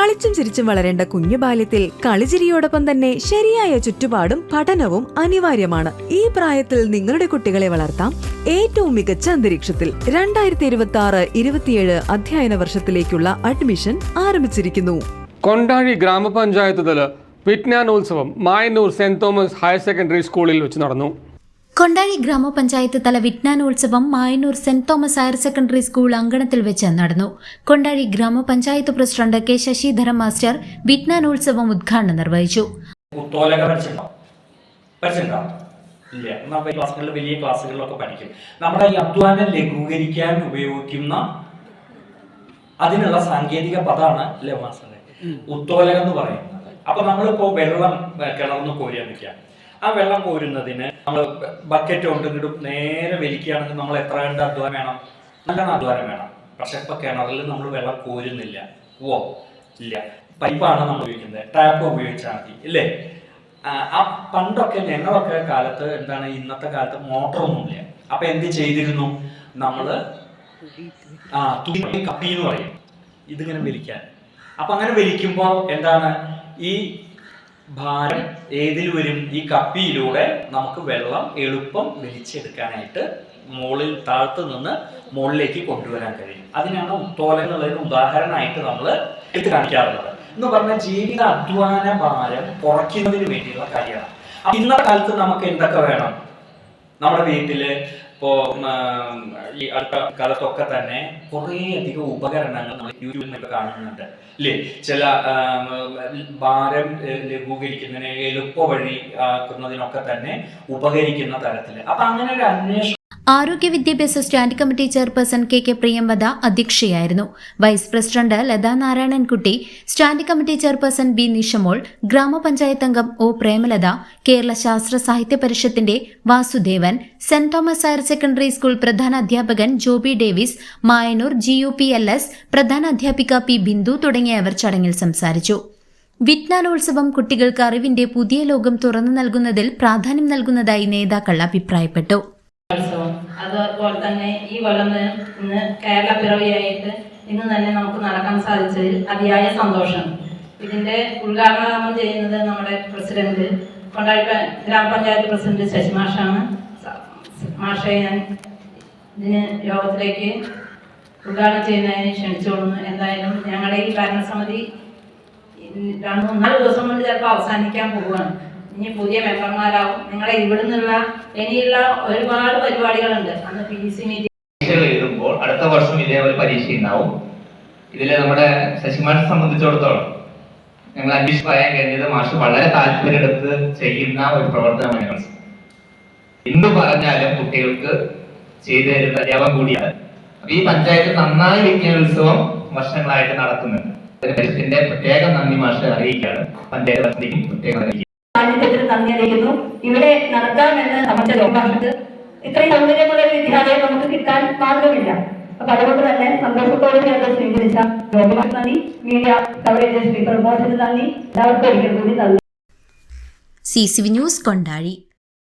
കളിച്ചും ചിരിച്ചും വളരേണ്ട കുഞ്ഞു ബാല്യത്തിൽ കളിചിരിയോടൊപ്പം തന്നെ ശരിയായ ചുറ്റുപാടും പഠനവും അനിവാര്യമാണ്. ഈ പ്രായത്തിൽ നിങ്ങളുടെ കുട്ടികളെ വളർത്താം ഏറ്റവും മികച്ച അന്തരീക്ഷത്തിൽ. 2026-27 അധ്യയന വർഷത്തിലേക്കുള്ള അഡ്മിഷൻ ആരംഭിച്ചിരിക്കുന്നു. കൊണ്ടാഴി ഗ്രാമപഞ്ചായത്ത് തല വിജ്ഞാനോത്സവം Mayannur Saint Thomas higher secondary സ്കൂളിൽ വെച്ച് നടന്നു. കൊണ്ടാഴി ഗ്രാമപഞ്ചായത്ത് തല വിജ്ഞാനോത്സവം Mayannur Saint Thomas higher secondary school അങ്കണത്തിൽ വെച്ച് നടന്നു. കൊണ്ടാഴി ഗ്രാമപഞ്ചായത്ത് പ്രസിഡന്റ് കെ ശശിധരൻ മാസ്റ്റർ വിജ്ഞാനോത്സവം ഉദ്ഘാടനം നിർവഹിച്ചു. വലിയ ക്ലാസ്സുകളിലൊക്കെ പഠിക്കും. നമ്മുടെ ഈ അധ്വാനം ലഘൂകരിക്കാൻ ഉപയോഗിക്കുന്ന അതിനുള്ള സാങ്കേതിക പദമാണ് ഉത്തോലകം എന്ന് പറയുന്നത്. അപ്പൊ നമ്മളിപ്പോ വെള്ളം കിണർന്ന് കോരിയാൻ വെക്കാം. ആ വെള്ളം കോരുന്നതിന് നമ്മൾ ബക്കറ്റ് കൊണ്ടിട്ട് നേരെ വലിക്കുകയാണെങ്കിൽ നമ്മൾ എത്ര കണ്ട് അധ്വാനം വേണം? നല്ലോണം അധ്വാനം വേണം. പക്ഷെ ഇപ്പൊ കിണറിൽ നമ്മൾ വെള്ളം കോരുന്നില്ല. ഇല്ല, പൈപ്പാണ് നമ്മൾ ഉപയോഗിക്കുന്നത്. ടാപ്പ് ഉപയോഗിച്ചാൽ മതി, ഇല്ലേ? ആ പണ്ടൊക്കെ ഞങ്ങളൊക്കെ കാലത്ത് എന്താണ്, ഇന്നത്തെ കാലത്ത് മോട്ടറൊന്നുമില്ല. അപ്പൊ എന്ത് ചെയ്തിരുന്നു നമ്മള്? തുണി കപ്പി എന്ന് പറയും, ഇതിങ്ങനെ വലിക്കാൻ. അപ്പൊ അങ്ങനെ വലിക്കുമ്പോ എന്താണ്, ഈ ഭാരം ഏതിൽ വരും? ഈ കപ്പിയിലൂടെ നമുക്ക് വെള്ളം എളുപ്പം വലിച്ചെടുക്കാനായിട്ട് മുകളിൽ താഴത്ത് നിന്ന് മുകളിലേക്ക് കൊണ്ടുവരാൻ കഴിയും. അതിനാണ് ഉത്തോലം എന്നുള്ളതിന് ഉദാഹരണമായിട്ട് നമ്മൾ എടുത്ത് കാണിക്കാറുള്ളത്. എന്ന് പറഞ്ഞാൽ ജീവിത അധ്വാന ഭാരം കുറയ്ക്കുന്നതിന് വേണ്ടിയുള്ള കാര്യമാണ്. ഇന്നത്തെ കാലത്ത് നമുക്ക് എന്തൊക്കെ വേണം? നമ്മുടെ വീട്ടില് ഇപ്പോ ഈ അടുത്ത കാലത്തൊക്കെ തന്നെ കുറേ അധികം ഉപകരണങ്ങൾ നമ്മൾ യൂട്യൂബിൽ കാണുന്നുണ്ട്, ഇല്ലേ? ചില ഭാരം ലഘൂകരിക്കുന്നതിന് എളുപ്പ വഴി ആക്കുന്നതിനൊക്കെ തന്നെ ഉപകരിക്കുന്ന തരത്തില്. അപ്പൊ അങ്ങനെ ഒരു അന്വേഷണം. ആരോഗ്യ വിദ്യാഭ്യാസ standing committee chairperson K Priyamvada അധ്യക്ഷയായിരുന്നു. Vice president Latha Narayanankutty, standing committee chairperson B Nishamol, grama panchayat അംഗം ഒ പ്രേമലത, കേരള ശാസ്ത്ര സാഹിത്യ പരിഷത്തിന്റെ Vasudevan, saint Thomas higher secondary school പ്രധാന അധ്യാപകൻ ജോബി ഡേവിസ്, മായന്നൂർ GUPLS പ്രധാന അധ്യാപിക പി ബിന്ദു തുടങ്ങിയവർ ചടങ്ങിൽ സംസാരിച്ചു. വിജ്ഞാനോത്സവം കുട്ടികൾക്ക് അറിവിന്റെ പുതിയ ലോകം തുറന്നു നൽകുന്നതിൽ പ്രാധാന്യം നൽകുന്നതായി നേതാക്കൾ അഭിപ്രായപ്പെട്ടു. അതുപോലെ തന്നെ ഈ കൊല്ലം ഇന്ന് കേരള പിറവിയായിട്ട് ഇന്ന് തന്നെ നമുക്ക് നടക്കാൻ സാധിച്ചതിൽ അതിയായ സന്തോഷം. ഇതിന്റെ ഉദ്ഘാടനം ചെയ്യുന്നത് നമ്മുടെ പ്രസിഡന്റ്, കൊണ്ടാഴി ഗ്രാമപഞ്ചായത്ത് പ്രസിഡന്റ് ശശി മാഷാണ്. മാഷെ ഞാൻ ഇതിന് യോഗത്തിലേക്ക് ഉദ്ഘാടനം ചെയ്യുന്നതിന് ക്ഷണിച്ചുകൊള്ളുന്നു. എന്തായാലും ഞങ്ങളുടെ ഈ ഭരണസമിതി 2-3 ദിവസം കൊണ്ട് ചിലപ്പോൾ അവസാനിക്കാൻ പോവുകയാണ്. ഇനി പുതിയ മെമ്പർമാരാവും. നിങ്ങളെ ഇവിടുന്നുള്ള ഇനിയുള്ള ഒരുപാട് പരിപാടികളുണ്ട്. അന്ന് PDC മീറ്റിംഗ് എഴുതുമ്പോൾ അടുത്ത വർഷം ഇതേപോലെ പരീക്ഷ ഉണ്ടാവും. ഇതിൽ നമ്മുടെ ശശിമാഷെ സംബന്ധിച്ചിടത്തോളം ഞങ്ങൾ അന്വേഷിച്ച് പറയാൻ കഴിഞ്ഞത് മാഷ് വളരെ താല്പര്യമെടുത്ത് ചെയ്യുന്ന ഒരു പ്രവർത്തനമാണ്. എന്തു പറഞ്ഞാലും കുട്ടികൾക്ക് ചെയ്തു തരുന്ന അധ്യാപകം കൂടിയാണ്. അപ്പൊ ഈ പഞ്ചായത്ത് നന്നായി വിജ്ഞാനോത്സവം വർഷങ്ങളായിട്ട് നടത്തുന്നുണ്ട്. അതിന്റെ പ്രത്യേകം നന്ദി മാഷെ അറിയിക്കുകയാണ്. പഞ്ചായത്ത് പ്രത്യേകം അറിയിക്കുക. നന്ദി അറിയിക്കുന്നു. ഇവിടെ നടത്താമെന്ന് നമ്മുടെ ലോകാശത്ത് ഇത്രയും സൗകര്യമുള്ള ഒരു വിദ്യാലയം നമുക്ക് കിട്ടാൻ മാർഗമില്ല. അപ്പൊ അതുകൊണ്ട് തന്നെ സന്തോഷത്തോടെ അത് സ്വീകരിച്ച ലോകമാർക്ക് നന്ദി. മീഡിയ കവറേജ് പ്രമോഷന് നന്ദി. എല്ലാവർക്കും ഒരിക്കൽ കൂടി നന്ദി. CCV news Kondazhy.